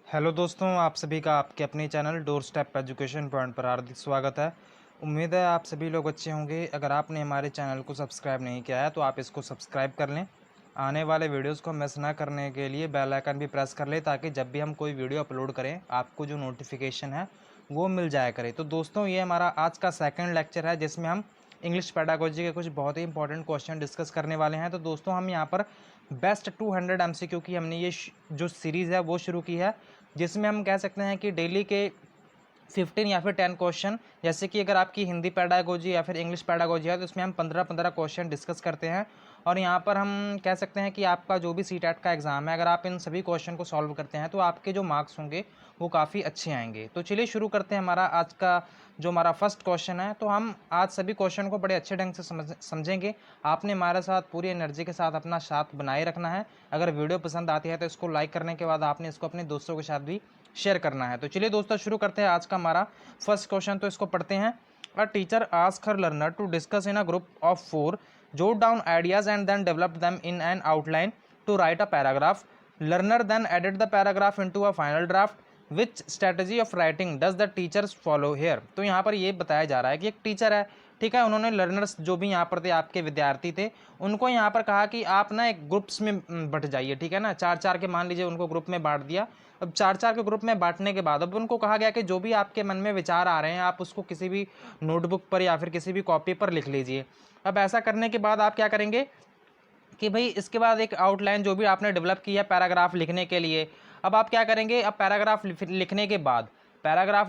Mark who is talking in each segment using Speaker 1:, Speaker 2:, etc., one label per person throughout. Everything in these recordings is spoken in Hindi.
Speaker 1: हेलो दोस्तों, आप सभी का आपके अपने channel door step education point पर हार्दिक स्वागत है। उम्मीद है आप सभी लोग अच्छे होंगे। अगर आपने हमारे चैनल को सब्सक्राइब नहीं किया है तो आप इसको सब्सक्राइब कर लें। आने वाले वीडियोस को मिस ना करने के लिए बेल आइकन भी प्रेस कर लें ताकि जब भी हम कोई वीडियो अपलोड करें आपको जो नोटिफिकेशन है वो मिल जाया करे। तो दोस्तों, ये हमारा आज का सेकंड लेक्चर है जिसमें हम इंग्लिश पेडागोजी के कुछ बहुत ही इंपॉर्टेंट क्वेश्चन डिस्कस करने वाले हैं। तो दोस्तों, हम यहाँ पर बेस्ट 200 MCQ की हमने ये जो सीरीज़ है वो शुरू की है, जिसमें हम कह सकते हैं कि डेली के 15 या फिर 10 क्वेश्चन, जैसे कि अगर आपकी हिंदी पेडागोजी या फिर इंग्लिश पेडागोजी है तो उसमें हम 15-15 क्वेश्चन डिस्कस करते हैं। और यहाँ पर हम कह सकते हैं कि आपका जो भी सीटेट का एग्ज़ाम है, अगर आप इन सभी क्वेश्चन को सॉल्व करते हैं तो आपके जो मार्क्स होंगे वो काफ़ी अच्छे आएंगे। तो चलिए शुरू करते हैं। हमारा आज का जो हमारा फर्स्ट क्वेश्चन है, तो हम आज सभी क्वेश्चन को बड़े अच्छे ढंग से समझेंगे। आपने हमारे साथ पूरी एनर्जी के साथ अपना साथ बनाए रखना है। अगर वीडियो पसंद आती है तो इसको लाइक करने के बाद आपने इसको अपने दोस्तों के साथ भी शेयर करना है। तो चलिए दोस्तों, शुरू करते हैं आज का हमारा फर्स्ट क्वेश्चन। तो इसको पढ़ते हैं। A teacher ask her learner to discuss in a group of 4, jot down ideas and then develop them in an outline to write a paragraph. Learner then edit the paragraph into a final draft. Which strategy of writing does the teachers follow here? तो यहाँ पर ये बताया जा रहा है कि एक टीचर है, ठीक है, उन्होंने लर्नर्स जो भी यहाँ पर थे, आपके विद्यार्थी थे, उनको यहाँ पर कहा कि आप ना एक ग्रुप्स में बट जाइए, ठीक है ना, चार चार के, मान लीजिए उनको ग्रुप में बांट दिया। अब चार चार के ग्रुप में बांटने के बाद अब उनको कहा गया कि जो भी आपके मन में विचार आ रहे हैं आप उसको किसी भी नोटबुक पर या फिर किसी भी कॉपी पर लिख लीजिए। अब ऐसा करने के बाद आप क्या करेंगे कि भाई इसके बाद एक आउटलाइन जो भी आपने डेवलप की है पैराग्राफ लिखने के लिए, अब आप क्या करेंगे, अब पैराग्राफ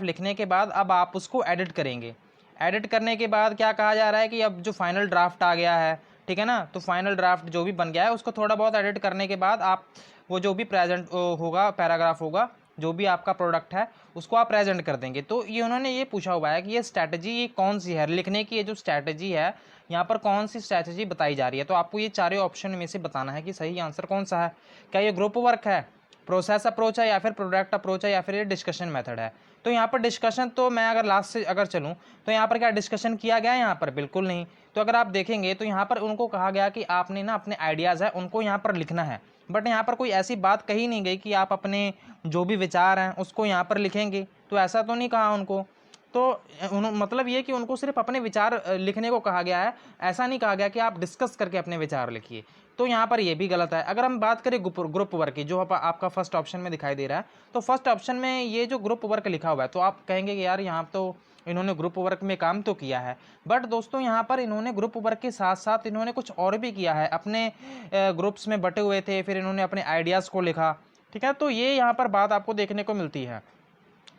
Speaker 1: लिखने के बाद अब आप उसको एडिट करेंगे। एडिट करने के बाद क्या कहा जा रहा है कि अब जो फाइनल ड्राफ्ट आ गया है, ठीक है ना, तो फाइनल ड्राफ्ट जो भी बन गया है उसको थोड़ा बहुत एडिट करने के बाद आप वो जो भी प्रेजेंट होगा, पैराग्राफ होगा, जो भी आपका प्रोडक्ट है उसको आप प्रेजेंट कर देंगे। तो ये उन्होंने ये पूछा हुआ है कि ये स्ट्रैटेजी ये कौन सी है लिखने की, ये जो स्ट्रैटेजी है यहाँ पर कौन सी स्ट्रैटेजी बताई जा रही है। तो आपको ये चारों ऑप्शन में से बताना है कि सही आंसर कौन सा है। क्या ये ग्रुप वर्क है, प्रोसेस अप्रोच है, या फिर प्रोडक्ट अप्रोच है, या फिर ये डिस्कशन मेथड है। तो यहाँ पर डिस्कशन, तो मैं अगर लास्ट से अगर चलूँ तो यहाँ पर क्या डिस्कशन किया गया है, यहाँ पर बिल्कुल नहीं। तो अगर आप देखेंगे तो यहाँ पर उनको कहा गया कि आपने ना अपने आइडियाज़ है उनको यहाँ पर लिखना है, बट यहाँ पर कोई ऐसी बात कही नहीं गई कि आप अपने जो भी विचार हैं उसको यहाँ पर लिखेंगे। तो ऐसा तो नहीं कहा उनको। तो मतलब ये कि उनको सिर्फ अपने विचार लिखने को कहा गया है, ऐसा नहीं कहा गया कि आप डिस्कस करके अपने विचार लिखिए। तो यहाँ पर ये भी गलत है। अगर हम बात करें ग्रुप वर्क की, जो आपका फर्स्ट ऑप्शन में दिखाई दे रहा है, तो फर्स्ट ऑप्शन में ये जो ग्रुप वर्क लिखा हुआ है, तो आप कहेंगे कि यार यहाँ तो इन्होंने ग्रुप वर्क में काम तो किया है, बट दोस्तों यहाँ पर इन्होंने ग्रुप वर्क के साथ साथ इन्होंने कुछ और भी किया है। अपने ग्रुप्स में बटे हुए थे, फिर इन्होंने अपने आइडियाज़ को लिखा, ठीक है। तो ये यहाँ पर बात आपको देखने को मिलती है।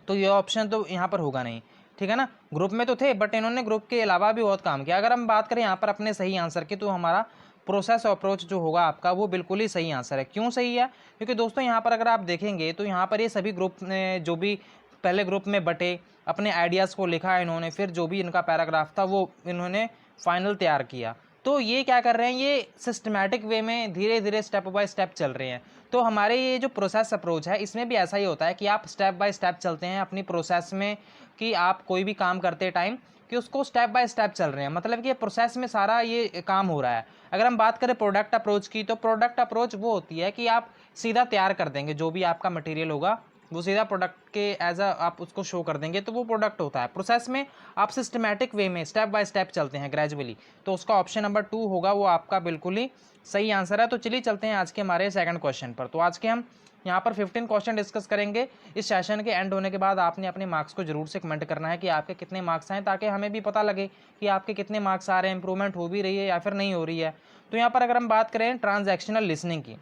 Speaker 1: तो ये ऑप्शन तो यहाँ पर होगा नहीं, ठीक है ना। ग्रुप में तो थे बट इन्होंने ग्रुप के अलावा भी बहुत काम किया। अगर हम बात करें यहाँ पर अपने सही आंसर की, तो हमारा प्रोसेस अप्रोच जो होगा आपका वो बिल्कुल ही सही आंसर है। क्यों सही है? क्योंकि दोस्तों यहाँ पर अगर आप देखेंगे तो यहाँ पर ये सभी ग्रुप ने जो भी पहले ग्रुप में बटे, अपने आइडियाज़ को लिखा इन्होंने, फिर जो भी इनका पैराग्राफ था वो इन्होंने फाइनल तैयार किया। तो ये क्या कर रहे हैं, ये सिस्टमैटिक वे में धीरे धीरे स्टेप बाय स्टेप चल रहे हैं। तो हमारे ये जो प्रोसेस अप्रोच है इसमें भी ऐसा ही होता है कि आप स्टेप बाय स्टेप चलते हैं अपनी प्रोसेस में, कि आप कोई भी काम करते टाइम कि उसको स्टेप बाय स्टेप चल रहे हैं, मतलब कि प्रोसेस में सारा ये काम हो रहा है। अगर हम बात करें प्रोडक्ट अप्रोच की, तो प्रोडक्ट अप्रोच वो होती है कि आप सीधा तैयार कर देंगे, जो भी आपका मटेरियल होगा वो सीधा प्रोडक्ट के एज अ आप उसको शो कर देंगे, तो वो प्रोडक्ट होता है। प्रोसेस में आप सिस्टमैटिक वे में स्टेप बाय स्टेप चलते हैं ग्रेजुअली। तो उसका ऑप्शन नंबर 2 होगा, वो आपका बिल्कुल ही सही आंसर है। तो चलिए चलते हैं आज के हमारे सेकंड क्वेश्चन पर। तो आज के हम यहाँ पर 15 क्वेश्चन डिस्कस करेंगे। इस सेशन के एंड होने के बाद आपने अपने मार्क्स को जरूर से कमेंट करना है कि आपके कितने मार्क्स आए, ताकि हमें भी पता लगे कि आपके कितने मार्क्स आ रहे हैं, इंप्रूवमेंट हो भी रही है या फिर नहीं हो रही है। तो यहाँ पर अगर हम बात करें ट्रांजैक्शनल लिसनिंग की,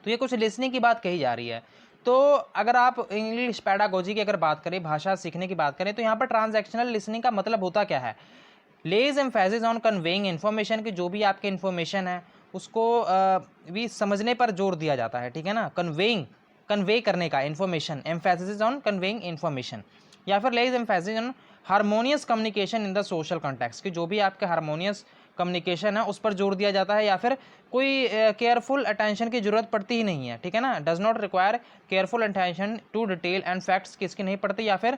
Speaker 1: तो ये कुछ लिसनिंग की बात कही जा रही है। तो अगर आप इंग्लिश पेडागोजी की अगर बात करें, भाषा सीखने की बात करें, तो यहाँ पर ट्रांजैक्शनल लिसनिंग का मतलब होता क्या है? लेज एम्फेसिस ऑन कन्वेइंग इन्फॉर्मेशन, की जो भी आपके इन्फॉर्मेशन है उसको भी समझने पर जोर दिया जाता है, ठीक है ना। कन्वे करने का information, emphasis on conveying information, या फिर lays emphasis on harmonious communication in the social context, की जो भी आपके हारमोनियस कम्युनिकेशन है उस पर जोर दिया जाता है, या फिर कोई केयरफुल अटेंशन की जरूरत पड़ती ही नहीं है, ठीक है ना। Does not require careful attention to detail and facts, किसकी नहीं पड़ती, या फिर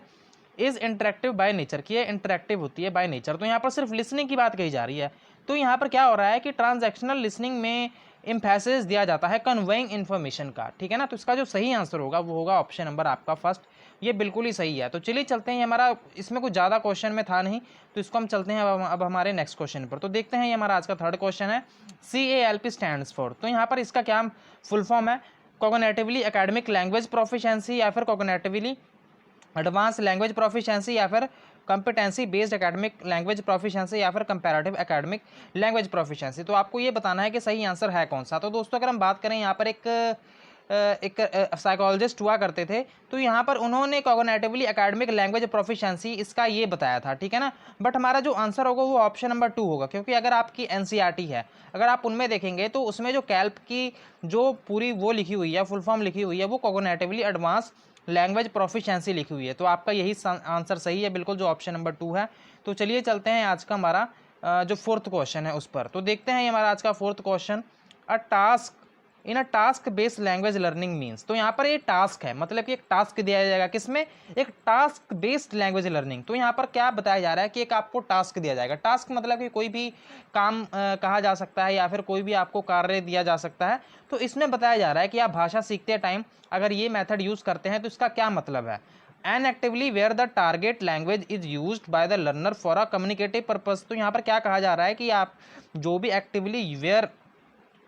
Speaker 1: इज इंटरेक्टिव बाय नेचर, की ये इंटरेक्टिव होती है बाय नेचर। तो यहाँ पर सिर्फ लिसनिंग की बात कही जा रही है। तो यहाँ पर क्या हो रहा है कि ट्रांजैक्शनल लिसनिंग में इम्फेसिस दिया जाता है कन्वेइंग इन्फॉर्मेशन का, ठीक है ना। तो इसका जो सही आंसर होगा वो होगा ऑप्शन नंबर आपका फर्स्ट, ये बिल्कुल ही सही है। तो चलिए चलते हैं, हमारा इसमें कुछ ज़्यादा क्वेश्चन में था नहीं, तो इसको हम चलते हैं अब हमारे नेक्स्ट क्वेश्चन पर। तो देखते हैं, ये हमारा आज का थर्ड क्वेश्चन है, CALP स्टैंड्स फॉर। तो यहाँ पर इसका क्या फुल फॉर्म है, कॉग्निटिवली एकेडमिक लैंग्वेज प्रोफिशिएंसी, या फिर कॉग्निटिवली एडवांस लैंग्वेज प्रोफिशिएंसी, या फिर competency based academic language proficiency, या फिर कंपैरेटिव एकेडमिक लैंग्वेज प्रोफिशिएंसी। तो आपको ये बताना है कि सही आंसर है कौन सा। तो दोस्तों अगर हम बात करें, यहाँ पर एक साइकोलॉजिस्ट हुआ करते थे, तो यहाँ पर उन्होंने कॉग्निटिवली एकेडमिक लैंग्वेज प्रोफिशिएंसी इसका ये बताया था, ठीक है ना। बट हमारा जो आंसर होगा वो ऑप्शन नंबर 2 होगा, क्योंकि अगर आपकी NCERT है, अगर आप उनमें देखेंगे तो उसमें जो कैल्प की जो पूरी वो लिखी हुई है, फुल फॉर्म लिखी हुई है, वो कॉग्निटिवली एडवांस लैंग्वेज प्रोफिशिएंसी लिखी हुई है। तो आपका यही आंसर सही है बिल्कुल, जो ऑप्शन नंबर 2 है। तो चलिए चलते हैं आज का हमारा जो फोर्थ क्वेश्चन है उस पर। तो देखते हैं, ये हमारा आज का fourth question, a task in a task based language learning means. तो यहाँ पर ये टास्क है, मतलब कि एक टास्क दिया जाएगा, किसमें, एक टास्क बेस्ड लैंग्वेज लर्निंग। तो यहाँ पर क्या बताया जा रहा है कि एक आपको टास्क दिया जाएगा। टास्क मतलब कि कोई भी काम कहा जा सकता है, या फिर कोई भी आपको कार्य दिया जा सकता है। तो इसमें बताया जा रहा है कि आप भाषा सीखते टाइम अगर ये मेथड यूज करते हैं तो इसका क्या मतलब है। An actively where the target language is used by the learner for a communicative purpose. तो यहाँ पर क्या कहा जा रहा है कि आप जो भी एक्टिवली वेयर,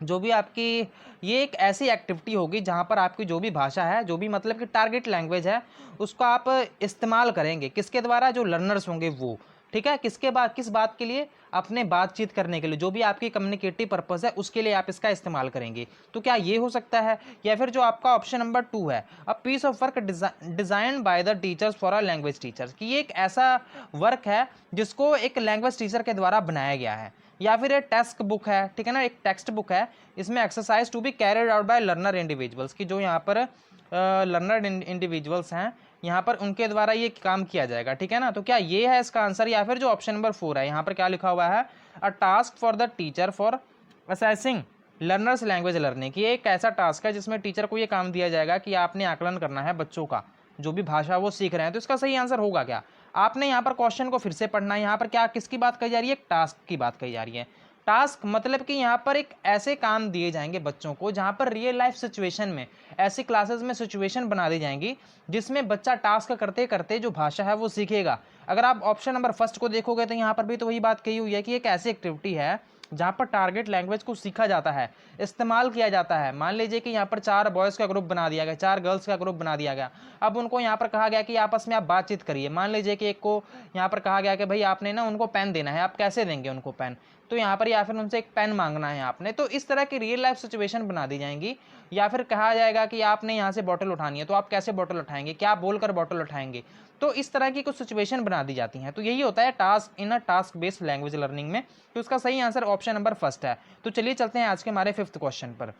Speaker 1: जो भी आपकी ये एक ऐसी एक्टिविटी होगी जहाँ पर आपकी जो भी भाषा है, जो भी मतलब कि टारगेट लैंग्वेज है, उसको आप इस्तेमाल करेंगे, किसके द्वारा, जो लर्नर्स होंगे वो, ठीक है। किसके बाद, किस बात के लिए, अपने बातचीत करने के लिए, जो भी आपकी कम्युनिकेटिव पर्पस है उसके लिए आप इसका इस्तेमाल करेंगे। तो क्या ये हो सकता है, या फिर जो आपका ऑप्शन नंबर 2 है, a piece of work design by the teachers for a language teachers, कि ये एक ऐसा वर्क है जिसको एक लैंग्वेज टीचर के द्वारा बनाया गया है, या फिर एक टेक्स्ट बुक है, ठीक है ना, एक टेक्स्ट बुक है, इसमें exercise to be carried out by learner individuals, की जो यहाँ पर लर्नर इंडिविजुअल्स हैं, यहाँ पर उनके द्वारा ये काम किया जाएगा, ठीक है ना। तो क्या ये है इसका आंसर, या फिर जो ऑप्शन नंबर 4 है, यहाँ पर क्या लिखा हुआ है, अ task for the teacher for assessing learners language learning, कि एक ऐसा टास्क है जिसमें टीचर को ये काम दिया जाएगा कि आपने आकलन करना है बच्चों का, जो भी भाषा वो सीख रहे हैं। तो इसका सही आंसर होगा क्या, आपने यहाँ पर क्वेश्चन को फिर से पढ़ना है। यहाँ पर क्या, किसकी बात कही जा रही है, एक टास्क की बात कही जा रही है। टास्क मतलब कि यहाँ पर एक ऐसे काम दिए जाएंगे बच्चों को जहाँ पर रियल लाइफ सिचुएशन में, ऐसी क्लासेस में सिचुएशन बना दी जाएंगी जिसमें बच्चा टास्क करते करते जो भाषा है वो सीखेगा। अगर आप ऑप्शन नंबर फर्स्ट को देखोगे तो यहाँ पर भी तो वही बात कही हुई है कि एक ऐसी एक्टिविटी है जहाँ पर टारगेट लैंग्वेज को सीखा जाता है, इस्तेमाल किया जाता है। मान लीजिए कि यहाँ पर 4 बॉयज़ का ग्रुप बना दिया गया, 4 गर्ल्स का ग्रुप बना दिया गया। अब उनको यहाँ पर कहा गया कि आपस में आप बातचीत करिए। मान लीजिए कि एक को यहाँ पर कहा गया कि भाई आपने ना उनको पेन देना है, आप कैसे देंगे उनको पेन, तो यहाँ पर या फिर उनसे एक पेन मांगना है आपने। तो इस तरह की रियल लाइफ सिचुएशन बना दी जाएंगी। या फिर कहा जाएगा कि आपने यहाँ से बॉटल उठानी है, तो आप कैसे बॉटल उठाएंगे, क्या बोलकर बॉटल उठाएंगे। तो इस तरह की कुछ सिचुएशन बना दी जाती हैं। तो यही होता है task in a task based language learning में। तो इसका सही आंसर ऑप्शन नंबर फर्स्ट है। तो चलिए चलते हैं आज के हमारे 5th क्वेश्चन पर।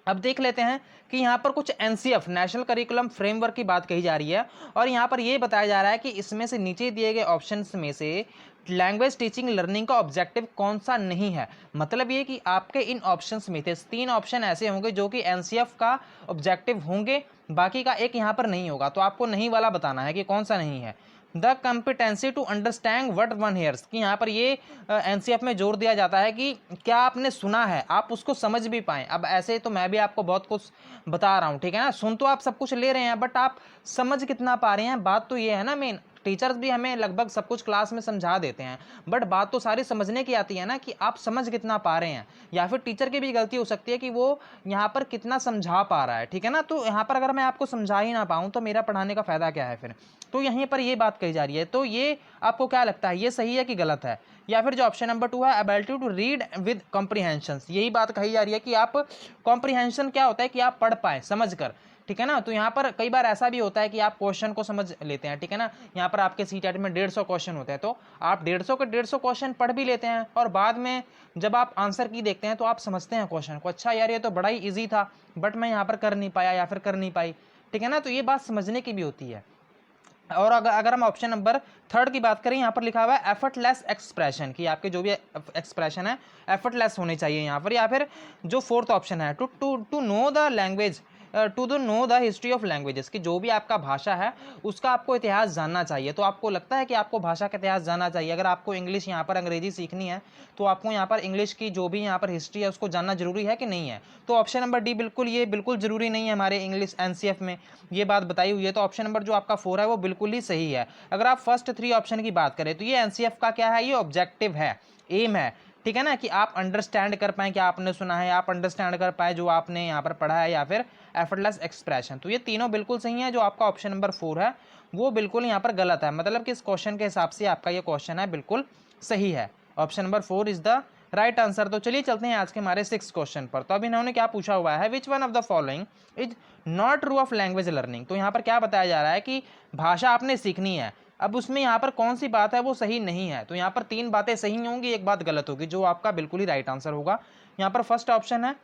Speaker 1: अब देख लेते हैं कि यहाँ पर कुछ NCF नेशनल करिकुलम फ्रेमवर्क की बात कही जा रही है, और यहाँ पर ये बताया जा रहा है कि इसमें से नीचे दिए गए ऑप्शंस में से लैंग्वेज टीचिंग लर्निंग का ऑब्जेक्टिव कौन सा नहीं है। मतलब ये कि आपके इन ऑप्शंस में थे 3 ऑप्शन ऐसे होंगे जो कि NCF का ऑब्जेक्टिव होंगे, बाकी का एक यहाँ पर नहीं होगा। तो आपको नहीं वाला बताना है कि कौन सा नहीं है। The competency to understand what one hears, कि यहाँ पर ये NCF में जोर दिया जाता है कि क्या आपने सुना है, आप उसको समझ भी पाएँ। अब ऐसे तो मैं भी आपको बहुत कुछ बता रहा हूँ, ठीक है ना, सुन तो आप सब कुछ ले रहे हैं, बट आप समझ कितना पा रहे हैं, बात तो ये है ना मेन। टीचर्स भी हमें लगभग सब कुछ क्लास में समझा देते हैं, बट बात तो सारी समझने की आती है ना, कि आप समझ कितना पा रहे हैं। या फिर टीचर की भी गलती हो सकती है कि वो यहाँ पर कितना समझा पा रहा है, ठीक है ना। तो यहाँ पर अगर मैं आपको समझा ही ना पाऊँ तो मेरा पढ़ाने का फायदा क्या है फिर। तो यहीं पर ये बात कही जा रही है। तो ये आपको क्या लगता है, ये सही है कि गलत है। या फिर जो ऑप्शन नंबर 2 है, ability to read with comprehension, यही बात कही जा रही है कि आप कॉम्प्रीहेंशन क्या होता है कि आप पढ़ पाए समझ कर, ठीक है ना। तो यहाँ पर कई बार ऐसा भी होता है कि आप क्वेश्चन को समझ लेते हैं, ठीक है ना। यहाँ पर आपके CTET में 150 क्वेश्चन होते हैं, तो आप 150 के 150 क्वेश्चन पढ़ भी लेते हैं, और बाद में जब आप आंसर की देखते हैं तो आप समझते हैं क्वेश्चन को, अच्छा यार ये तो बड़ा ही ईजी था, बट मैं यहाँ पर कर नहीं पाया या फिर कर नहीं पाई, ठीक है ना। तो ये बात समझने की भी होती है। और अगर हम ऑप्शन नंबर 3 की बात करें, यहाँ पर लिखा हुआ है एफर्टलेस एक्सप्रेशन, कि आपके जो भी एक्सप्रेशन है एफर्टलेस होने चाहिए यहाँ पर। या फिर जो 4th ऑप्शन है, to know the language to the know the history of languages, कि जो भी आपका भाषा है उसका आपको इतिहास जानना चाहिए। तो आपको लगता है कि आपको भाषा का इतिहास जानना चाहिए, अगर आपको इंग्लिश यहाँ पर अंग्रेजी सीखनी है तो आपको यहाँ पर इंग्लिश की जो भी यहाँ पर हिस्ट्री है उसको जानना जरूरी है कि नहीं है? तो ऑप्शन नंबर डी बिल्कुल, ये बिल्कुल जरूरी नहीं है हमारे इंग्लिश एनसीएफ में ये बात बताई हुई है। तो ऑप्शन नंबर जो आपका 4 है वो बिल्कुल ही सही है। अगर आप फर्स्ट 3 ऑप्शन की बात करें तो ये एनसीएफ का क्या है, ये ऑब्जेक्टिव है, एम है, ठीक है ना, कि आप अंडरस्टैंड कर पाए क्या आपने सुना है, आप अंडरस्टैंड कर पाए जो आपने यहाँ पर पढ़ा है, या फिर एफर्टलेस एक्सप्रेशन। तो ये तीनों बिल्कुल सही है। जो आपका ऑप्शन नंबर 4 है वो बिल्कुल यहाँ पर गलत है, मतलब कि इस क्वेश्चन के हिसाब से आपका ये क्वेश्चन है बिल्कुल सही है। Option number 4 is the right answer. तो चलिए चलते हैं आज के हमारे 6 क्वेश्चन पर। तो अब इन्होंने क्या पूछा हुआ है, which one of the following is not true of language learning. तो यहाँ पर क्या बताया जा रहा है कि भाषा आपने सीखनी है, अब उसमें यहाँ पर कौन सी बात है वो सही नहीं है। तो यहाँ पर 3 बातें सही होंगी, एक बात गलत होगी, जो आपका बिल्कुल ही राइट आंसर होगा। यहाँ पर फर्स्ट ऑप्शन है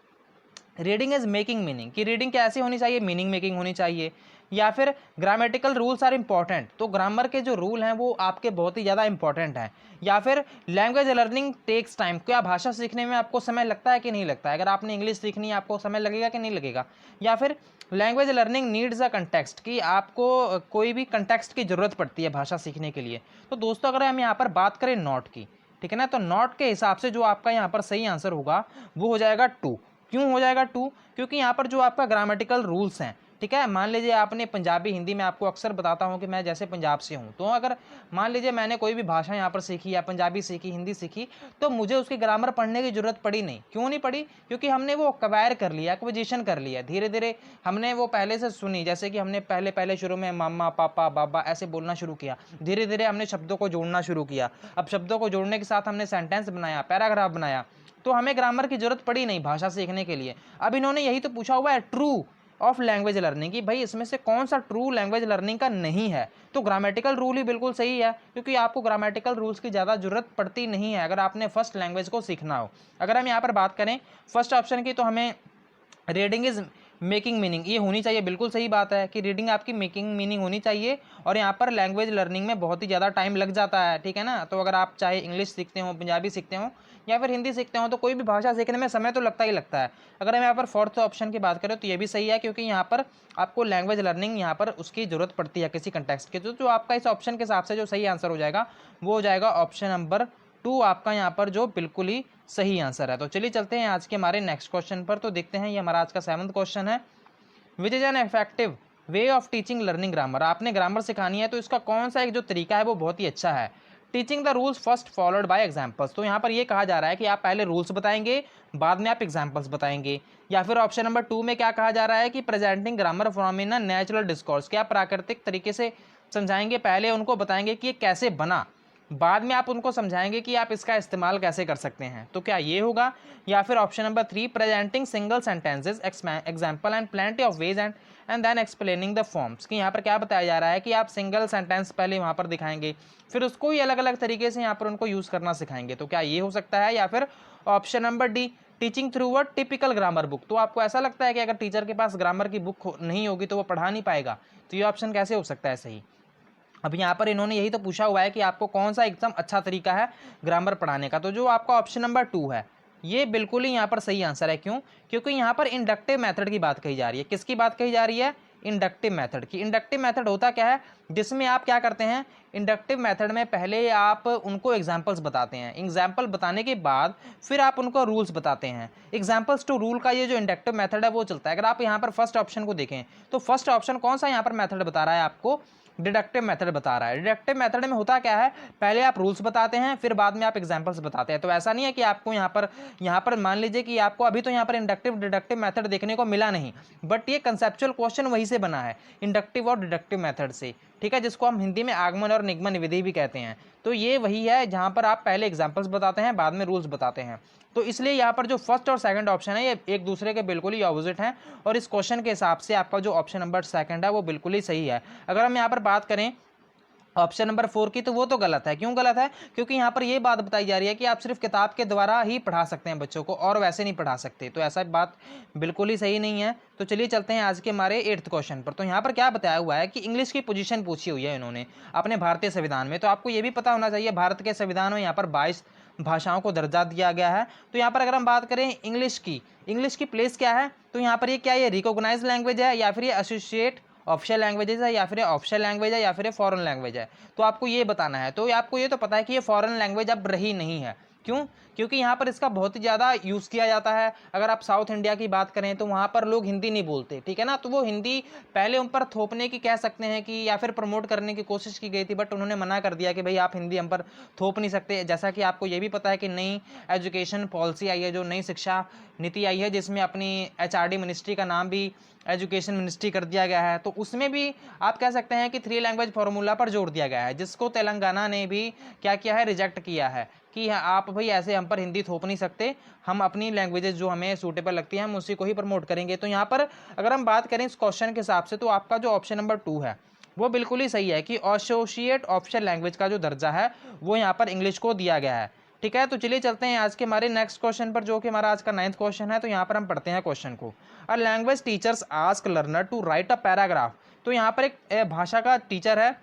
Speaker 1: रीडिंग इज मेकिंग मीनिंग, कि रीडिंग कैसी होनी चाहिए, मीनिंग मेकिंग होनी चाहिए। या फिर ग्रामेटिकल रूल्स आर इंपॉर्टेंट, तो ग्रामर के जो रूल हैं वो आपके बहुत ही ज़्यादा इंपॉर्टेंट हैं। या फिर लैंग्वेज लर्निंग टेक्स टाइम, क्या भाषा सीखने में आपको समय लगता है कि नहीं लगता है, अगर आपने इंग्लिश सीखनी है आपको समय लगेगा कि नहीं लगेगा। या फिर language learning needs a context, कि आपको कोई भी कंटेक्स्ट की ज़रूरत पड़ती है भाषा सीखने के लिए। तो दोस्तों अगर हम यहाँ पर बात करें नॉट की, ठीक है ना, तो नॉट के हिसाब से जो आपका यहाँ पर सही आंसर होगा वो हो जाएगा 2। क्यों हो जाएगा 2? क्योंकि यहाँ पर जो आपका ग्रामेटिकल रूल्स हैं, ठीक है, मान लीजिए आपने पंजाबी हिंदी में आपको अक्सर बताता हूँ कि मैं जैसे पंजाब से हूँ, तो अगर मान लीजिए मैंने कोई भी भाषा यहाँ पर सीखी या पंजाबी सीखी, हिंदी सीखी, तो मुझे उसकी ग्रामर पढ़ने की जरूरत पड़ी नहीं। क्यों नहीं पड़ी? क्योंकि हमने वो कवायर कर लिया, एक्विजिशन कर लिया, धीरे धीरे हमने वो पहले से सुनी। जैसे कि हमने पहले शुरू में मामा पापा बाबा ऐसे बोलना शुरू किया, धीरे धीरे हमने शब्दों को जोड़ना शुरू किया, अब शब्दों को जोड़ने के साथ हमने सेंटेंस बनाया, पैराग्राफ बनाया, तो हमें ग्रामर की जरूरत पड़ी नहीं भाषा सीखने के लिए। अब इन्होंने यही तो पूछा हुआ है ट्रू ऑफ लैंग्वेज लर्निंग, की भाई इसमें से कौन सा ट्रू लैंग्वेज लर्निंग का नहीं है। तो ग्रामेटिकल रूल ही बिल्कुल सही है, क्योंकि आपको ग्रामेटिकल रूल्स की ज़्यादा जरूरत पड़ती नहीं है अगर आपने फर्स्ट लैंग्वेज को सीखना हो। अगर हम यहाँ पर बात करें फर्स्ट ऑप्शन की, तो हमें रीडिंग इज मेकिंग मीनिंग ये होनी चाहिए, बिल्कुल सही बात है कि रीडिंग आपकी मेकिंग मीनिंग होनी चाहिए। और यहाँ पर लैंग्वेज लर्निंग में बहुत ही ज़्यादा टाइम लग जाता है, ठीक है ना। तो अगर आप चाहे इंग्लिश सीखते हो, पंजाबी सीखते हो या फिर हिंदी सीखते हो, तो कोई भी भाषा सीखने में समय तो लगता ही लगता है। अगर हम यहाँ पर फोर्थ ऑप्शन की बात करें तो ये भी सही है, क्योंकि यहाँ पर आपको लैंग्वेज लर्निंग यहाँ पर उसकी ज़रूरत पड़ती है किसी कंटेक्स्ट की। तो जो आपका इस ऑप्शन के हिसाब से जो सही आंसर हो जाएगा वो हो जाएगा ऑप्शन नंबर 2 आपका यहाँ पर जो बिल्कुल ही सही आंसर है। तो चलिए चलते हैं आज के हमारे नेक्स्ट क्वेश्चन पर। तो देखते हैं, ये हमारा आज का 7वां क्वेश्चन है, which is an effective way of teaching learning grammar. आपने ग्रामर सिखानी है तो इसका कौन सा एक जो तरीका है वो बहुत ही अच्छा है। Teaching the rules first followed by examples, तो यहाँ पर ये कहा जा रहा है कि आप पहले रूल्स बताएंगे बाद में आप एग्जाम्पल्स बताएंगे। या फिर ऑप्शन नंबर 2 में क्या कहा जा रहा है कि presenting grammar from in a natural discourse, क्या प्राकृतिक तरीके से समझाएंगे, पहले उनको बताएंगे कि ये कैसे बना, बाद में आप उनको समझाएंगे कि आप इसका इस्तेमाल कैसे कर सकते हैं। तो क्या ये होगा? या फिर option number 3 presenting single sentences example and plenty of ways and then explaining the forms, कि यहाँ पर क्या बताया जा रहा है कि आप सिंगल सेंटेंस पहले वहाँ पर दिखाएंगे, फिर उसको ही अलग अलग तरीके से यहाँ पर उनको यूज़ करना सिखाएंगे। तो क्या ये हो सकता है? या फिर option number D teaching through a typical grammar book, तो आपको ऐसा लगता है कि अगर टीचर के पास ग्रामर की बुक नहीं होगी तो वो पढ़ा नहीं पाएगा। तो ये ऑप्शन कैसे हो सकता है सही? अब यहाँ पर इन्होंने यही तो पूछा हुआ है कि आपको कौन सा एकदम अच्छा तरीका है ग्रामर पढ़ाने का। तो जो आपका ऑप्शन नंबर 2 है ये बिल्कुल ही यहाँ पर सही आंसर है। क्यों? क्योंकि यहाँ पर इंडक्टिव मेथड की बात कही जा रही है। किसकी बात कही जा रही है? इंडक्टिव मेथड की। इंडक्टिव मेथड होता क्या है? जिसमें आप क्या करते हैं, इंडक्टिव मेथड में पहले आप उनको एग्जाम्पल्स बताते हैं, एग्जाम्पल बताने के बाद फिर आप उनको रूल्स बताते हैं। एग्जाम्पल्स टू रूल का ये जो इंडक्टिव मेथड है वो चलता है। अगर आप यहाँ पर फर्स्ट ऑप्शन को देखें तो फर्स्ट ऑप्शन कौन सा यहाँ पर मेथड बता रहा है आपको? डिडक्टिव मेथड बता रहा है। डिडक्टिव मेथड में होता क्या है, पहले आप रूल्स बताते हैं फिर बाद में आप एग्जांपल्स बताते हैं। तो ऐसा नहीं है कि आपको यहाँ पर मान लीजिए कि आपको अभी तो यहाँ पर इंडक्टिव डिडक्टिव मेथड देखने को मिला नहीं, बट ये कंसेप्चुअल क्वेश्चन वहीं से बना है, इंडक्टिव और डिडक्टिव मेथड से, ठीक है, जिसको हम हिंदी में आगमन और निगमन विधि भी कहते हैं। तो ये वही है जहाँ पर आप पहले एग्जाम्पल्स बताते हैं बाद में रूल्स बताते हैं। तो इसलिए यहाँ पर जो फर्स्ट और सेकंड ऑप्शन है ये एक दूसरे के बिल्कुल ही ऑपोजिट हैं, और इस क्वेश्चन के हिसाब से आपका जो ऑप्शन नंबर 2 है वो बिल्कुल ही सही है। अगर हम यहाँ पर बात करें ऑप्शन नंबर 4 की, तो वो तो गलत है। क्यों गलत है? क्योंकि यहाँ पर ये बात बताई जा रही है कि आप सिर्फ किताब के द्वारा ही पढ़ा सकते हैं बच्चों को और वैसे नहीं पढ़ा सकते। तो ऐसा बात बिल्कुल ही सही नहीं है। तो चलिए चलते हैं आज के हमारे 8th क्वेश्चन पर। तो यहाँ पर क्या बताया हुआ है कि इंग्लिश की पोजीशन पूछी हुई है इन्होंने अपने भारतीय संविधान में। तो आपको ये भी पता होना चाहिए भारत के संविधान में यहाँ पर भाषाओं को दर्जा दिया गया है। तो यहाँ पर अगर हम बात करें इंग्लिश की प्लेस क्या है, तो यहाँ पर ये क्या, ये रिकॉग्नाइज लैंग्वेज है या फिर ये एसोसिएट ऑफिशियल लैंग्वेजेस है या फिर ऑफिशियल लैंग्वेज है या फिर फॉरेन लैंग्वेज है। तो आपको ये बताना है। तो आपको ये तो पता है कि ये फॉरेन लैंग्वेज अब रही नहीं है। क्यों? क्योंकि यहाँ पर इसका बहुत ही ज़्यादा यूज़ किया जाता है। अगर आप साउथ इंडिया की बात करें तो वहाँ पर लोग हिंदी नहीं बोलते, ठीक है ना। तो वो हिंदी पहले उन पर थोपने की कह सकते हैं कि या फिर प्रमोट करने की कोशिश की गई थी, बट उन्होंने मना कर दिया कि भाई आप हिंदी हम पर थोप नहीं सकते। जैसा कि आपको ये भी पता है कि नई एजुकेशन पॉलिसी आई है, जो नई शिक्षा नीति आई है, जिसमें अपनी HRD मिनिस्ट्री का नाम भी एजुकेशन मिनिस्ट्री कर दिया गया है। तो उसमें भी आप कह सकते हैं कि 3 लैंग्वेज फार्मूला पर जोर दिया गया है, जिसको तेलंगाना ने भी क्या किया है, रिजेक्ट किया है कि आप भाई ऐसे हम पर हिंदी थोप नहीं सकते, हम अपनी लैंग्वेजेस जो हमें सूटेबल लगती हैं हम उसी को ही प्रमोट करेंगे। तो यहाँ पर अगर हम बात करें इस क्वेश्चन के हिसाब से, तो आपका जो ऑप्शन नंबर 2 है वो बिल्कुल ही सही है कि एसोसिएट ऑफिशियल लैंग्वेज का जो दर्जा है वो यहाँ पर इंग्लिश को दिया गया है, ठीक है। तो चलिए चलते हैं आज के हमारे नेक्स्ट क्वेश्चन पर, जो कि हमारा आज का 9th क्वेश्चन है। तो यहाँ पर हम पढ़ते हैं क्वेश्चन को। A language teachers ask learner to write a paragraph. तो यहाँ पर एक भाषा का टीचर है,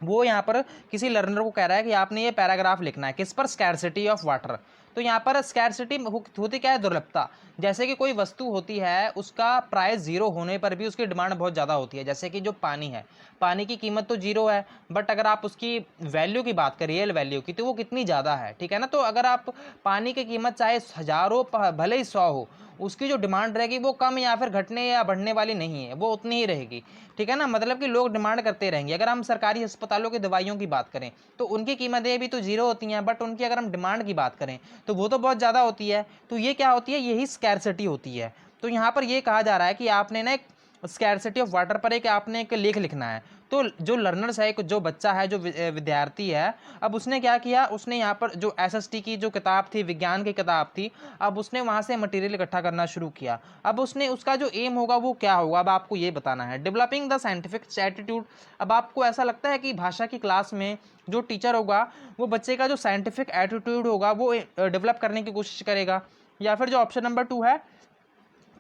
Speaker 1: वो यहाँ पर किसी लर्नर को कह रहा है कि आपने ये पैराग्राफ लिखना है, किस पर, स्कैरसिटी ऑफ वाटर। तो यहाँ पर स्कैरसिटी होती क्या है, दुर्लभता। जैसे कि कोई वस्तु होती है, उसका प्राइस 0 होने पर भी उसकी डिमांड बहुत ज़्यादा होती है। जैसे कि जो पानी है, पानी की कीमत तो 0 है, बट अगर आप उसकी वैल्यू की बात करें, रियल वैल्यू की, तो वो कितनी ज़्यादा है, ठीक है ना। तो अगर आप पानी की कीमत चाहे 1000 हो, भले ही 100 हो, उसकी जो डिमांड रहेगी वो कम या फिर घटने या बढ़ने वाली नहीं है, वो उतनी ही रहेगी, ठीक है ना। मतलब कि लोग डिमांड करते रहेंगे। अगर हम सरकारी अस्पतालों की दवाइयों की बात करें तो उनकी कीमतें भी तो 0 होती हैं, बट उनकी अगर हम डिमांड की बात करें तो वो तो बहुत ज़्यादा होती है। तो ये क्या होती है, यही स्कैरसिटी होती है। तो यहाँ पर ये कहा जा रहा है कि आपने ना एक स्कैरसिटी ऑफ वाटर पर एक आपने एक लेख लिखना है। तो जो लर्नर्स है, जो बच्चा है, जो विद्यार्थी है, अब उसने क्या किया, उसने यहाँ पर जो SST की जो किताब थी, विज्ञान की किताब थी, अब उसने वहाँ से मटेरियल इकट्ठा करना शुरू किया। अब उसने उसका जो एम होगा वो क्या होगा, अब आपको ये बताना है। Developing the scientific attitude. अब आपको ऐसा लगता है कि भाषा की क्लास में जो टीचर होगा वो बच्चे का जो साइंटिफिक एटीट्यूड होगा वो डेवलप करने की कोशिश करेगा, या फिर जो ऑप्शन नंबर 2 है,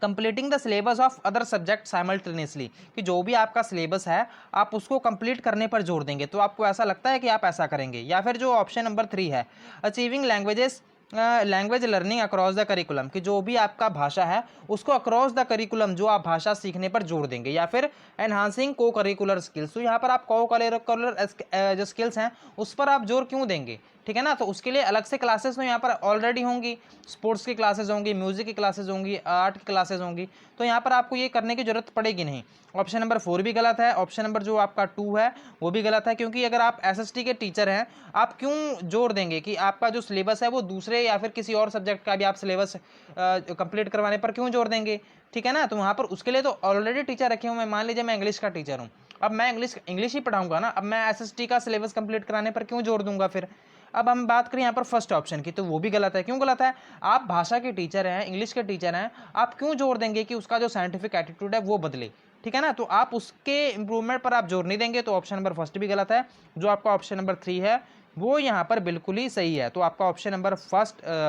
Speaker 1: completing the syllabus of other subject simultaneously, कि जो भी आपका सिलेबस है आप उसको कंप्लीट करने पर जोर देंगे। तो आपको ऐसा लगता है कि आप ऐसा करेंगे। या फिर जो ऑप्शन नंबर 3 है, achieving language learning across the curriculum, कि जो भी आपका भाषा है उसको अक्रॉस द करिकुलम, जो आप भाषा सीखने पर जोर देंगे। या फिर एनहांसिंग को करिकुलर स्किल्स, तो यहाँ पर आप को करिकुलर जो स्किल्स हैं उस पर आप जोर क्यों देंगे, ठीक है ना। तो उसके लिए अलग से क्लासेस तो यहाँ पर ऑलरेडी होंगी, स्पोर्ट्स की क्लासेस होंगी, म्यूजिक की क्लासेस होंगी, आर्ट की क्लासेस होंगी। तो यहाँ पर आपको ये करने की जरूरत पड़ेगी नहीं। ऑप्शन नंबर 4 भी गलत है, ऑप्शन नंबर जो आपका 2 है वो भी गलत है, क्योंकि अगर आप SST के टीचर हैं, आप क्यों जोर देंगे कि आपका जो सिलेबस है वो दूसरे या फिर किसी और सब्जेक्ट का भी आप सिलेबस कंप्लीट करवाने पर क्यों जोर देंगे, ठीक है ना। तो वहाँ पर उसके लिए तो ऑलरेडी टीचर रखे हुए हैं। मान लीजिए मैं इंग्लिश का टीचर हूँ, अब मैं इंग्लिश ही पढ़ाऊंगा ना, अब मैं SST का सिलेबस कंप्लीट कराने पर क्यों जोर दूंगा फिर। अब हम बात करें यहाँ पर फर्स्ट ऑप्शन की, तो वो भी गलत है। क्यों गलत है, आप भाषा के टीचर हैं, इंग्लिश के टीचर हैं, आप क्यों जोर देंगे कि उसका जो साइंटिफिक एटीट्यूड है वो बदले, ठीक है ना। तो आप उसके इंप्रूवमेंट पर आप जोर नहीं देंगे। तो ऑप्शन नंबर फर्स्ट भी गलत है। जो आपका ऑप्शन नंबर 3 है वो यहाँ पर बिल्कुल ही सही है। तो आपका ऑप्शन नंबर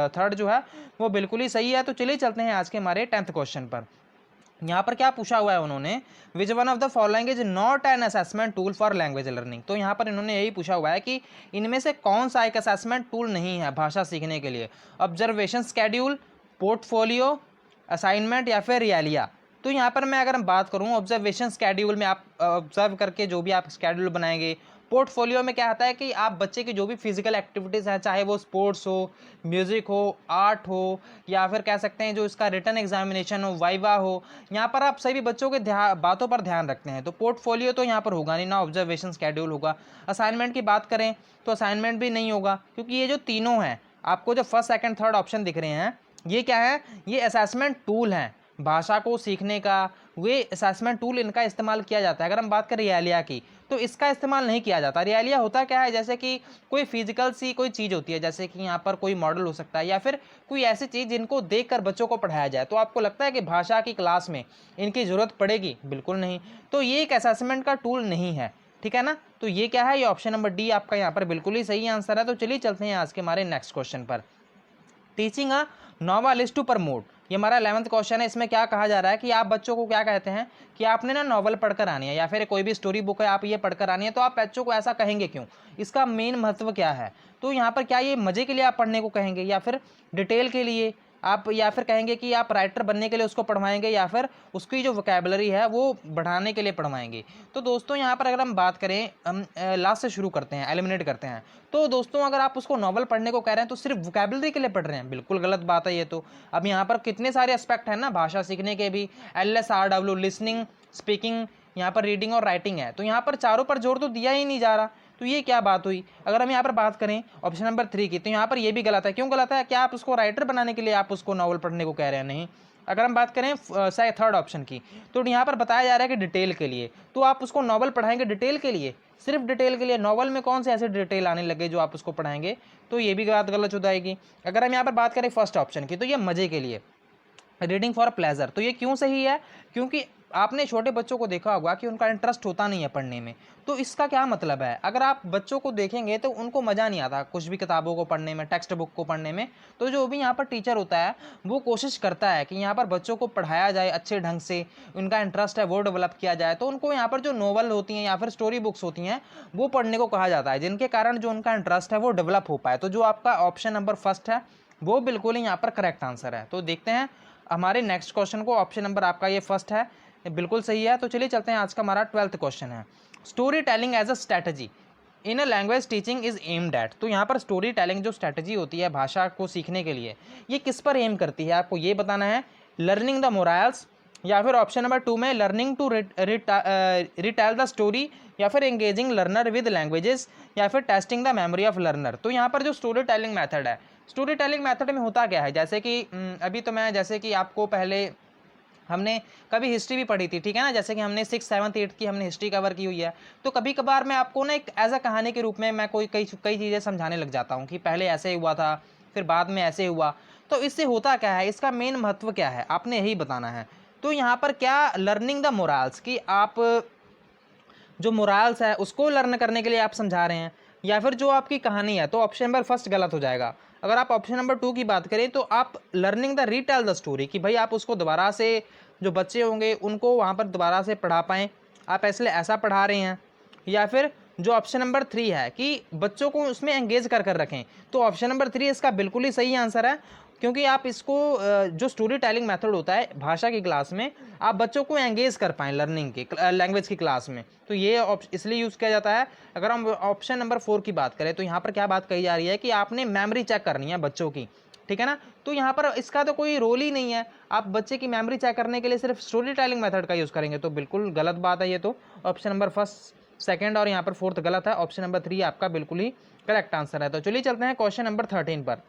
Speaker 1: थर्ड जो है वो बिल्कुल ही सही है। तो चलिए चलते हैं आज के हमारे 10th क्वेश्चन पर। यहाँ पर क्या पूछा हुआ है उन्होंने, which one of the following is not an assessment tool for language learning. तो यहाँ पर इन्होंने यही पूछा हुआ है कि इनमें से कौन सा एक असेसमेंट टूल नहीं है भाषा सीखने के लिए। ऑब्जर्वेशन स्केड्यूल, पोर्टफोलियो, असाइनमेंट या फिर रियलिया। तो यहाँ पर मैं अगर हम बात करूँ, ऑब्जर्वेशन स्केड्यूल में आप ऑब्जर्व करके जो भी आप स्केड्यूल बनाएंगे। पोर्टफोलियो में क्या आता है कि आप बच्चे की जो भी फिजिकल एक्टिविटीज़ हैं, चाहे वो स्पोर्ट्स हो, म्यूज़िक हो, आर्ट हो, या फिर कह सकते हैं जो इसका रिटन एग्जामिनेशन हो, वाइवा हो, यहाँ पर आप सभी बच्चों के बातों पर ध्यान रखते हैं। तो पोर्टफोलियो तो यहाँ पर होगा नहीं, ना ऑब्जर्वेशन स्केड्यूल होगा। असाइनमेंट की बात करें तो असाइनमेंट भी नहीं होगा, क्योंकि ये जो तीनों हैं आपको जो फर्स्ट सेकंड थर्ड ऑप्शन दिख रहे हैं, ये क्या है, ये असेसमेंट टूल हैं भाषा को सीखने का। वे असेसमेंट टूल इनका इस्तेमाल किया जाता है। अगर हम बात करें रियलिया की, तो इसका इस्तेमाल नहीं किया जाता। रियलिया होता क्या है, जैसे कि कोई फिजिकल सी कोई चीज़ होती है, जैसे कि यहाँ पर कोई मॉडल हो सकता है या फिर कोई ऐसी चीज़ जिनको देखकर बच्चों को पढ़ाया जाए। तो आपको लगता है कि भाषा की क्लास में इनकी ज़रूरत पड़ेगी, बिल्कुल नहीं। तो ये एक असेसमेंट का टूल नहीं है, ठीक है ना। तो ये क्या है, ये ऑप्शन नंबर डी आपका यहाँ पर बिल्कुल ही सही आंसर है। तो चलिए चलते हैं आज के हमारे नेक्स्ट क्वेश्चन पर। Teaching a novel is to promote, ये हमारा 11th क्वेश्चन है। इसमें क्या कहा जा रहा है कि आप बच्चों को क्या कहते हैं कि आपने ना नॉवल पढ़कर आनी है या फिर कोई भी स्टोरी बुक है आप ये पढ़कर आनी है, तो आप बच्चों को ऐसा कहेंगे क्यों, इसका मेन महत्व क्या है। तो यहाँ पर क्या ये मज़े के लिए आप पढ़ने को कहेंगे या फिर डिटेल के लिए आप, या फिर कहेंगे कि आप राइटर बनने के लिए उसको पढ़वाएंगे या फिर उसकी जो वोकैबुलरी है वो बढ़ाने के लिए पढ़वाएंगे। तो दोस्तों यहाँ पर अगर हम बात करें, हम लास्ट से शुरू करते हैं, एलिमिनेट करते हैं। तो दोस्तों अगर आप उसको नॉवल पढ़ने को कह रहे हैं तो सिर्फ वोकैबुलरी के लिए पढ़ रहे हैं, बिल्कुल गलत बात है ये तो। अब यहाँ पर कितने सारे एस्पेक्ट हैं ना भाषा सीखने के भी, LSRW, लिसनिंग, स्पीकिंग, यहाँ पर रीडिंग और राइटिंग है। तो यहाँ पर चारों पर जोर तो दिया ही नहीं जा रहा, तो ये क्या बात हुई। अगर हम यहाँ पर बात करें ऑप्शन नंबर 3 की, तो यहाँ पर ये भी गलत है। क्यों गलत है, क्या आप उसको राइटर बनाने के लिए आप उसको नॉवल पढ़ने को कह रहे हैं, नहीं। अगर हम बात करें थर्ड ऑप्शन की, तो यहाँ पर बताया जा रहा है कि डिटेल के लिए, तो आप उसको नॉवल पढ़ाएंगे डिटेल के लिए, सिर्फ डिटेल के लिए। नॉवल में कौन से ऐसे डिटेल आने लगे जो आप उसको पढ़ाएंगे, तो ये भी बात गलत हो जाएगी। अगर हम यहाँ पर बात करें फर्स्ट ऑप्शन की, तो ये मज़े के लिए, रीडिंग फॉर प्लेजर, तो ये क्यों सही है, क्योंकि आपने छोटे बच्चों को देखा होगा कि उनका इंटरेस्ट होता नहीं है पढ़ने में। तो इसका क्या मतलब है, अगर आप बच्चों को देखेंगे तो उनको मज़ा नहीं आता कुछ भी किताबों को पढ़ने में, टेक्स्ट बुक को पढ़ने में। तो जो भी यहाँ पर टीचर होता है वो कोशिश करता है कि यहाँ पर बच्चों को पढ़ाया जाए अच्छे ढंग से, उनका इंटरेस्ट है वो डेवलप किया जाए। तो उनको यहाँ पर जो नॉवल होती हैं या फिर स्टोरी बुक्स होती हैं वो पढ़ने को कहा जाता है, जिनके कारण जो उनका इंटरेस्ट है वो डेवलप हो पाए। तो जो आपका ऑप्शन नंबर फर्स्ट है वो बिल्कुल ही यहाँ पर करेक्ट आंसर है। तो देखते हैं हमारे नेक्स्ट क्वेश्चन को। ऑप्शन नंबर आपका ये फर्स्ट है, बिल्कुल सही है। तो चलिए चलते हैं, आज का हमारा 12th क्वेश्चन है, story telling as a strategy in a language teaching is aimed at. तो यहाँ पर स्टोरी टेलिंग जो स्ट्रैटेजी होती है भाषा को सीखने के लिए, ये किस पर एम करती है, आपको ये बताना है। लर्निंग द मोरल्स, या फिर ऑप्शन नंबर 2 में learning to retell the story, या फिर एंगेजिंग लर्नर विद लैंग्वेजेस, या फिर testing the memory of learner. तो यहाँ पर जो स्टोरी टेलिंग मैथड है, स्टोरी टेलिंग मैथड में होता क्या है, जैसे कि अभी तो मैं, जैसे कि आपको पहले हमने कभी हिस्ट्री भी पढ़ी थी, ठीक है ना, जैसे कि हमने 6th 7th 8th की हमने हिस्ट्री कवर की हुई है। तो कभी कभार मैं आपको ना एक एज अ कहानी के रूप में मैं कई चीज़ें समझाने लग जाता हूँ कि पहले ऐसे हुआ था फिर बाद में ऐसे हुआ। तो इससे होता क्या है, इसका मेन महत्व क्या है, आपने यही बताना है। तो यहाँ पर क्या लर्निंग द मोरल्स, कि आप जो मोरल्स है उसको लर्न करने के लिए आप समझा रहे हैं, या फिर जो आपकी कहानी है, तो ऑप्शन नंबर फर्स्ट गलत हो जाएगा। अगर आप ऑप्शन नंबर 2 की बात करें तो आप learning the retail the story, कि भाई आप उसको दोबारा से, जो बच्चे होंगे उनको वहाँ पर दोबारा से पढ़ा पाएँ, आप इसलिए ऐसा पढ़ा रहे हैं। या फिर जो ऑप्शन नंबर 3 है कि बच्चों को उसमें एंगेज कर रखें, तो ऑप्शन नंबर 3 इसका बिल्कुल ही सही आंसर है। क्योंकि आप इसको जो स्टोरी टेलिंग मेथड होता है भाषा की क्लास में, आप बच्चों को एंगेज कर पाएँ लर्निंग की लैंग्वेज की क्लास में, तो ये इसलिए यूज़ किया जाता है। अगर हम ऑप्शन नंबर 4 की बात करें तो यहाँ पर क्या बात कही जा रही है कि आपने मेमोरी चेक करनी है बच्चों की, ठीक है ना। तो यहाँ पर इसका तो कोई रोल ही नहीं है, आप बच्चे की मेमोरी चेक करने के लिए सिर्फ स्टोरी टेलिंग मेथड का यूज़ करेंगे, तो बिल्कुल गलत बात है ये। तो ऑप्शन नंबर फर्स्ट, सेकंड और यहाँ पर फोर्थ गलत है, ऑप्शन नंबर 3 आपका बिल्कुल ही करेक्ट आंसर है। तो चलिए चलते हैं क्वेश्चन नंबर 13 पर।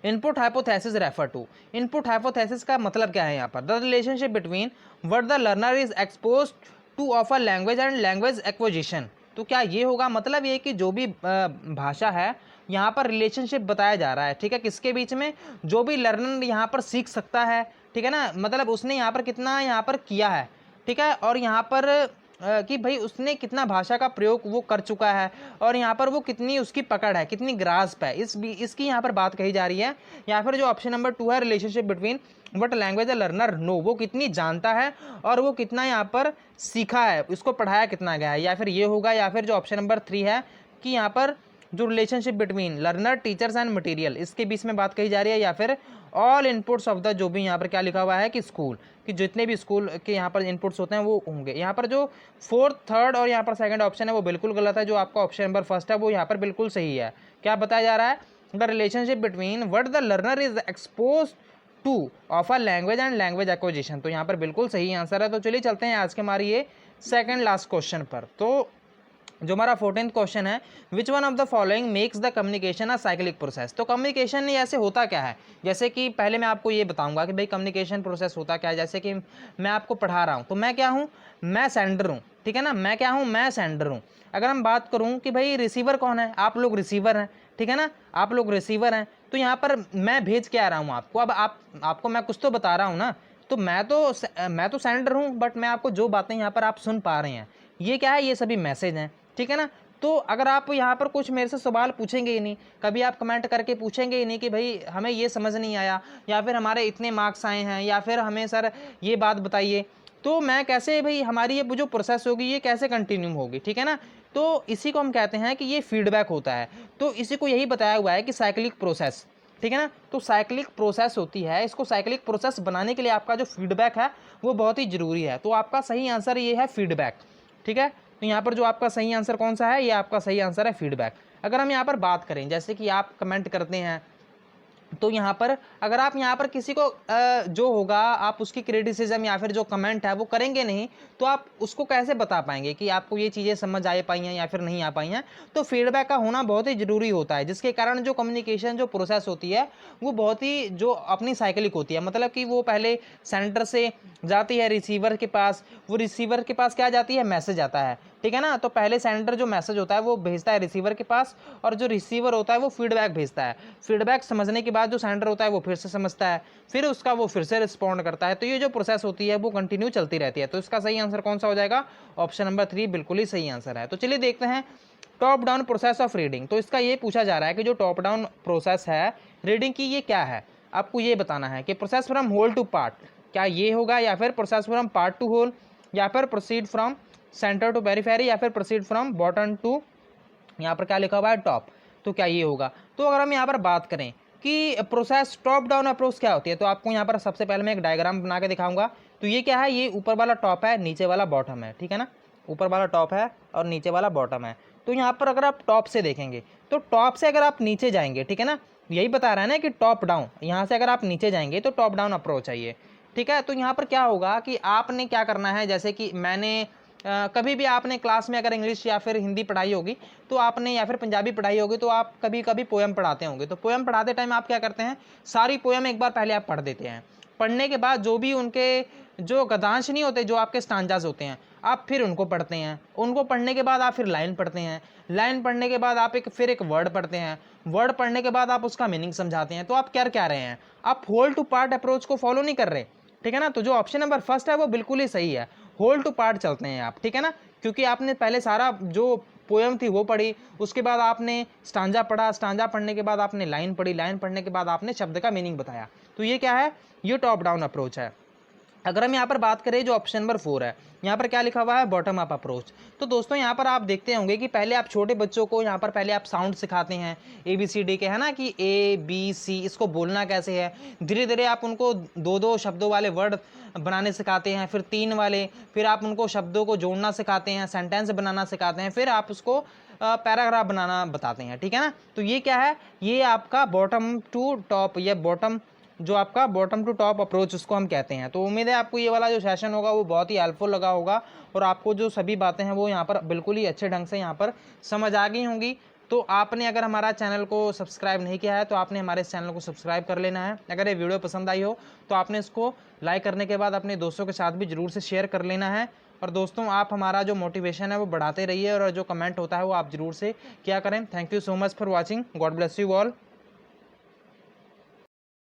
Speaker 1: Input hypothesis refer to, input hypothesis का मतलब क्या है यहाँ पर, the relationship between what the learner is expose to of a language and language acquisition. तो क्या ये होगा, मतलब ये कि जो भी भाषा है यहाँ पर रिलेशनशिप बताया जा रहा है, ठीक है, किसके बीच में, जो भी लर्नर यहाँ पर सीख सकता है, ठीक है ना, मतलब उसने यहाँ पर कितना यहाँ पर किया है, ठीक है, और यहाँ पर कि भाई उसने कितना भाषा का प्रयोग वो कर चुका है, और यहाँ पर वो कितनी उसकी पकड़ है, कितनी ग्रास्प है, इसकी यहाँ पर बात कही जा रही है। या फिर जो ऑप्शन नंबर 2 है, relationship between what language a learner know, वो कितनी जानता है और वो कितना यहाँ पर सीखा है, उसको पढ़ाया कितना गया है, या फिर ये होगा। या फिर जो ऑप्शन नंबर 3 है कि यहाँ पर जो relationship between learner teachers and material, इसके बीच में बात कही जा रही है। या फिर ऑल इनपुट्स ऑफ द, जो भी यहाँ पर क्या लिखा हुआ है कि स्कूल, कि जितने भी स्कूल के यहाँ पर इनपुट्स होते हैं वो होंगे। यहाँ पर जो फोर्थ, थर्ड और यहाँ पर सेकंड ऑप्शन है वो बिल्कुल गलत है, जो आपका ऑप्शन नंबर फर्स्ट है वो यहाँ पर बिल्कुल सही है। क्या बताया जा रहा है, the relationship between what the learner is expose to of a language and language acquisition, तो यहाँ पर बिल्कुल सही आंसर है। तो चलिए चलते हैं आज के हमारी ये सेकंड लास्ट क्वेश्चन पर। तो जो हमारा 14th क्वेश्चन है, which one of the following makes the communication a cyclic process. तो कम्युनिकेशन ऐसे होता क्या है, जैसे कि पहले मैं आपको ये बताऊंगा कि भाई कम्युनिकेशन प्रोसेस होता क्या है। जैसे कि मैं आपको पढ़ा रहा हूँ, तो मैं क्या हूँ, मैं सेंडर हूँ, ठीक है ना, मैं क्या हूँ, मैं सेंडर हूँ। अगर हम बात करूँ कि भाई रिसीवर कौन है, आप लोग रिसीवर हैं, ठीक है ना, आप लोग रिसीवर हैं। तो यहाँ पर मैं भेज के आ रहा हूँ आपको, अब आपको मैं कुछ तो बता रहा हूँ ना, तो मैं तो सेंडर हूँ, बट मैं आपको जो बातें यहाँ पर आप सुन पा रहे हैं ये क्या है, ये सभी मैसेज हैं, ठीक है ना। तो अगर आप यहाँ पर कुछ मेरे से सवाल पूछेंगे ही नहीं, कभी आप कमेंट करके पूछेंगे ही नहीं कि भाई हमें ये समझ नहीं आया, या फिर हमारे इतने मार्क्स आए हैं, या फिर हमें सर ये बात बताइए, तो मैं कैसे भाई हमारी ये जो प्रोसेस होगी ये कैसे कंटिन्यू होगी, ठीक है ना। तो इसी को हम कहते हैं कि ये फीडबैक होता है। तो इसी को यही बताया हुआ है कि साइक्लिक प्रोसेस, ठीक है ना। तो साइक्लिक प्रोसेस होती है, इसको साइक्लिक प्रोसेस बनाने के लिए आपका जो फीडबैक है वो बहुत ही ज़रूरी है। तो आपका सही आंसर ये है फीडबैक, ठीक है। तो यहाँ पर जो आपका सही आंसर कौन सा है, ये आपका सही आंसर है फीडबैक। अगर हम यहाँ पर बात करें, जैसे कि आप कमेंट करते हैं, तो यहाँ पर अगर आप यहाँ पर किसी को जो होगा आप उसकी क्रिटिसिज्म या फिर जो कमेंट है वो करेंगे नहीं, तो आप उसको कैसे बता पाएंगे कि आपको ये चीज़ें समझ आ पाई हैं या फिर नहीं आ पाई हैं। तो फीडबैक का होना बहुत ही ज़रूरी होता है, जिसके कारण जो कम्युनिकेशन जो प्रोसेस होती है वो बहुत ही जो अपनी साइकिलिक होती है, मतलब कि वो पहले सेंटर से जाती है रिसीवर के पास, वो रिसीवर के पास क्या जाती है, मैसेज आता है, ठीक है ना। तो पहले सेंडर जो मैसेज होता है वो भेजता है रिसीवर के पास, और जो रिसीवर होता है वो फीडबैक भेजता है। फीडबैक समझने के बाद जो सेंडर होता है वो फिर से समझता है, फिर उसका वो फिर से रिस्पॉन्ड करता है। तो ये जो प्रोसेस होती है वो कंटिन्यू चलती रहती है। तो इसका सही आंसर कौन सा हो जाएगा, ऑप्शन नंबर 3 बिल्कुल ही सही आंसर है। तो चलिए देखते हैं top down process of reading. तो इसका ये पूछा जा रहा है कि जो टॉप डाउन प्रोसेस है रीडिंग की ये क्या है, आपको ये बताना है कि process from whole to part, क्या ये होगा, या फिर process from part to whole, या फिर proceed from centre to periphery, या फिर प्रोसीड फ्रॉम बॉटम टू, यहाँ पर क्या लिखा हुआ है, टॉप। तो क्या ये होगा। तो अगर हम यहाँ पर बात करें कि प्रोसेस टॉप डाउन अप्रोच क्या होती है, तो आपको यहाँ पर सबसे पहले मैं एक डायग्राम बना के दिखाऊंगा। तो ये क्या है, ये ऊपर वाला टॉप है, नीचे वाला बॉटम है, ठीक है ना। ऊपर वाला टॉप है और नीचे वाला बॉटम है। तो यहाँ पर अगर आप टॉप से देखेंगे, तो टॉप से अगर आप नीचे जाएंगे, ठीक है ना, यही बता रहा है ना कि टॉप डाउन, यहाँ से अगर आप नीचे जाएंगे तो टॉप डाउन अप्रोच है ये, ठीक है। तो यहाँ पर क्या होगा कि आपने क्या करना है, जैसे कि मैंने कभी भी आपने क्लास में अगर इंग्लिश या फिर हिंदी पढ़ाई होगी तो आपने, या फिर पंजाबी पढ़ाई होगी, तो आप कभी कभी पोएम पढ़ाते होंगे। तो पोएम पढ़ाते टाइम आप क्या करते हैं, सारी पोएम एक बार पहले आप पढ़ देते हैं। पढ़ने के बाद जो भी उनके जो गद्यांश नहीं होते, जो आपके स्टांजास होते हैं, आप फिर उनको पढ़ते हैं। उनको पढ़ने के बाद आप फिर लाइन पढ़ते हैं। लाइन पढ़ने के बाद आप फिर एक वर्ड पढ़ते हैं। वर्ड पढ़ने के बाद आप उसका मीनिंग समझाते हैं। तो आप क्या रहे हैं, आप होल टू पार्ट अप्रोच को फॉलो नहीं कर रहे, ठीक है ना। तो जो ऑप्शन नंबर फर्स्ट है वो बिल्कुल ही सही है, होल टू पार्ट चलते हैं आप, ठीक है ना। क्योंकि आपने पहले सारा जो पोएम थी वो पढ़ी, उसके बाद आपने स्टांजा पढ़ा, स्टांजा पढ़ने के बाद आपने लाइन पढ़ी, लाइन पढ़ने के बाद आपने शब्द का मीनिंग बताया। तो ये क्या है, ये टॉप डाउन अप्रोच है। अगर हम यहाँ पर बात करें जो ऑप्शन नंबर 4 है, यहाँ पर क्या लिखा हुआ है, बॉटम अप अप्रोच। तो दोस्तों यहाँ पर आप देखते होंगे कि पहले आप छोटे बच्चों को यहाँ पर पहले आप साउंड सिखाते हैं ABCD के, है ना, कि ABC इसको बोलना कैसे है। धीरे धीरे आप उनको 2-2 शब्दों वाले वर्ड बनाने सिखाते हैं, फिर 3 वाले, फिर आप उनको शब्दों को जोड़ना सिखाते हैं, सेंटेंस बनाना सिखाते हैं, फिर आप उसको पैराग्राफ बनाना बताते हैं, ठीक है ना। तो ये क्या है, ये आपका बॉटम टू टॉप, या बॉटम जो आपका बॉटम टू टॉप अप्रोच उसको हम कहते हैं। तो उम्मीद है आपको ये वाला जो सेशन होगा वो बहुत ही हेल्पफुल लगा होगा, और आपको जो सभी बातें हैं वो यहाँ पर बिल्कुल ही अच्छे ढंग से यहाँ पर समझ आ गई होंगी। तो आपने अगर हमारा चैनल को सब्सक्राइब नहीं किया है तो आपने हमारे इस चैनल को सब्सक्राइब कर लेना है। अगर ये वीडियो पसंद आई हो तो आपने इसको लाइक करने के बाद अपने दोस्तों के साथ भी ज़रूर से शेयर कर लेना है। और दोस्तों आप हमारा जो मोटिवेशन है वो बढ़ाते रहिए, और जो कमेंट होता है वो आप ज़रूर से क्या करें। Thank you so much for watching, God bless you all.